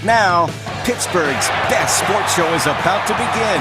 Now, Pittsburgh's best sports show is about to begin.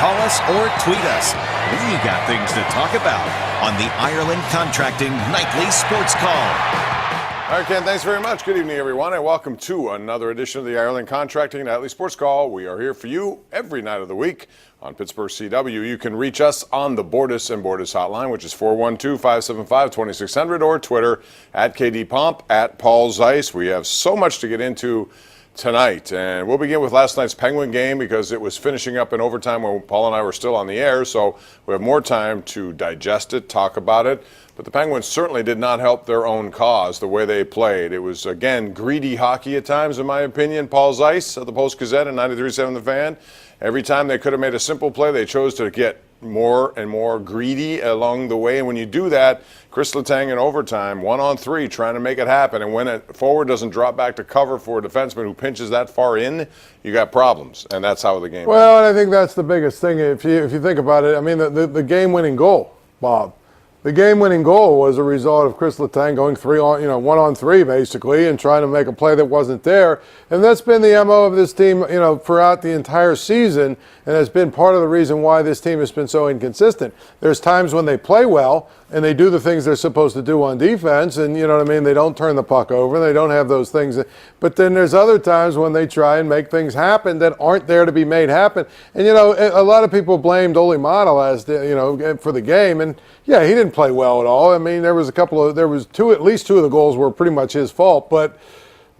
Call us or tweet us. We got things to talk about on the Ireland Contracting Nightly Sports Call. All right, Ken, thanks very much. Good evening, everyone, and welcome to another edition of the Ireland Contracting Nightly Sports Call. We are here for you every night of the week on Pittsburgh CW. You can reach us on the Bordas and Bordas hotline, which is 412-575-2600, or Twitter at KDPomp, at Paul Zeiss. We have so much to get into tonight, and we'll begin with last night's Penguin game because it was finishing up in overtime when Paul and I were still on the air, so we have more time to digest it, talk about it. But the Penguins certainly did not help their own cause the way they played. It was, again, greedy hockey at times, in my opinion. Paul Zeiss of the Post-Gazette and 93.7 The Fan. Every time they could have made a simple play, they chose to get more and more greedy along the way. And when you do that, Chris Letang in overtime, 1-on-3, trying to make it happen. And when a forward doesn't drop back to cover for a defenseman who pinches that far in, you got problems. And that's how the game Well, and I think that's the biggest thing. If you think about it, I mean, the game-winning goal, Bob. The game-winning goal was a result of Chris Letang going 1-on-3 basically, and trying to make a play that wasn't there. And that's been the MO of this team, throughout the entire season, and has been part of the reason why this team has been so inconsistent. There's times when they play well and they do the things they're supposed to do on defense, and they don't turn the puck over, they don't have those things. But then there's other times when they try and make things happen that aren't there to be made happen. And a lot of people blamed Olli Maatta for the game, and yeah, he didn't play well at all. I mean, at least two of the goals were pretty much his fault, but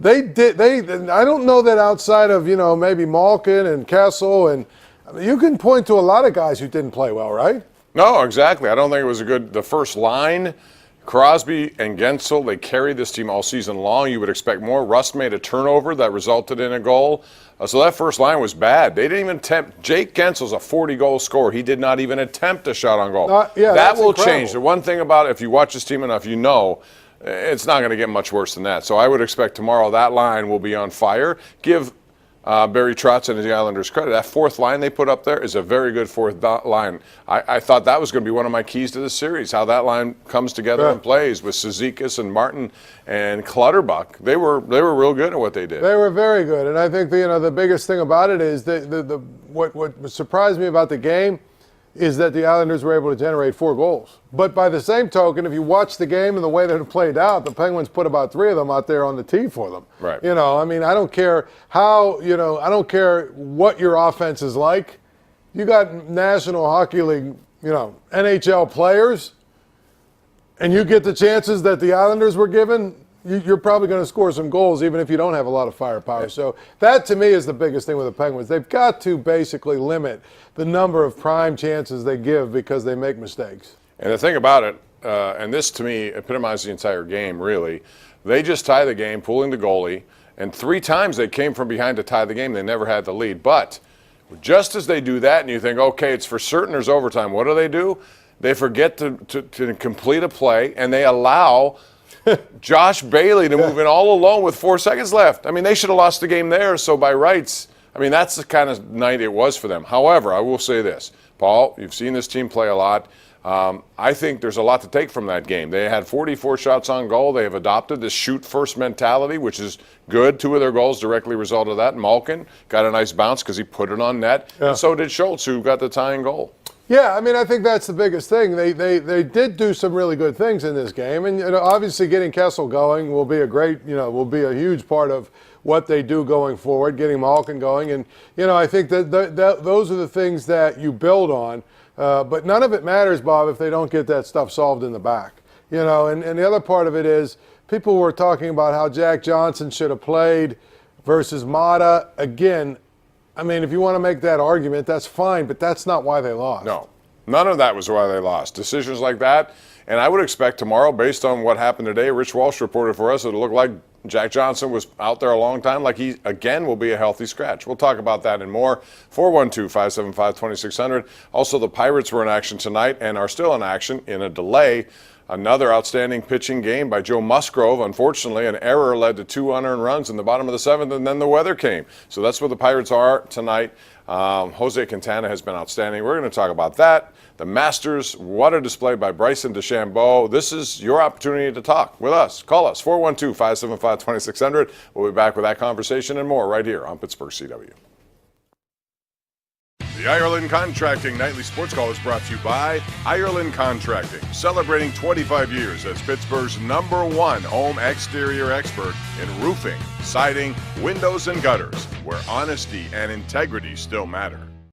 I don't know that outside of maybe Malkin and Kessel, and you can point to a lot of guys who didn't play well, right? No, exactly. I don't think it was the first line. Crosby and Gensel, they carried this team all season long. You would expect more. Rust made a turnover that resulted in a goal. So that first line was bad. They didn't even attempt. Jake Gensel's a 40-goal scorer. He did not even attempt a shot on goal. That will incredible. Change. The one thing about it, if you watch this team enough, it's not going to get much worse than that. So I would expect tomorrow that line will be on fire. Give Barry Trotz and the Islanders credit. That fourth line they put up there is a very good fourth line. I thought that was going to be one of my keys to the series, how that line comes together and plays with Cizikas and Martin and Clutterbuck. They were real good at what they did. They were very good, and I think the biggest thing about it is what surprised me about the game is that the Islanders were able to generate 4 goals. But by the same token, if you watch the game and the way that it played out, the Penguins put about 3 of them out there on the tee for them. Right. I don't care I don't care what your offense is like. You got National Hockey League, NHL players, and you get the chances that the Islanders were given, you're probably going to score some goals even if you don't have a lot of firepower. So that, to me, is the biggest thing with the Penguins. They've got to basically limit the number of prime chances they give because they make mistakes. And the thing about it, and this to me epitomizes the entire game, really, they just tie the game, pulling the goalie, and 3 times they came from behind to tie the game. They never had the lead. But just as they do that and you think, okay, it's for certain there's overtime, what do? They forget to complete a play, and they allow Josh Bailey to move in all alone with 4 seconds left. I mean, they should have lost the game there, so by rights, that's the kind of night it was for them. However, I will say this. Paul, you've seen this team play a lot. I think there's a lot to take from that game. They had 44 shots on goal. They have adopted this shoot-first mentality, which is good. 2 of their goals directly result of that. Malkin got a nice bounce because he put it on net, and so did Schultz, who got the tying goal. Yeah, I think that's the biggest thing. They did do some really good things in this game, and obviously getting Kessel going will be a huge part of what they do going forward. Getting Malkin going, and I think that those are the things that you build on. But none of it matters, Bob, if they don't get that stuff solved in the back. And the other part of it is people were talking about how Jack Johnson should have played versus Maatta. Again, if you want to make that argument, that's fine, but that's not why they lost. No, none of that was why they lost. Decisions like that, and I would expect tomorrow, based on what happened today, Rich Walsh reported for us, it'll look like Jack Johnson was out there a long time, like he, again, will be a healthy scratch. We'll talk about that and more. 412-575-2600. Also, the Pirates were in action tonight and are still in action in a delay Another outstanding pitching game by Joe Musgrove. Unfortunately, an error led to 2 unearned runs in the bottom of the 7th, and then the weather came. So that's where the Pirates are tonight. Jose Quintana has been outstanding. We're going to talk about that. The Masters, what a display by Bryson DeChambeau. This is your opportunity to talk with us. Call us, 412-575-2600. We'll be back with that conversation and more right here on Pittsburgh CW. The Ireland Contracting Nightly Sports Call is brought to you by Ireland Contracting, celebrating 25 years as Pittsburgh's #1 home exterior expert in roofing, siding, windows, and gutters, where honesty and integrity still matter.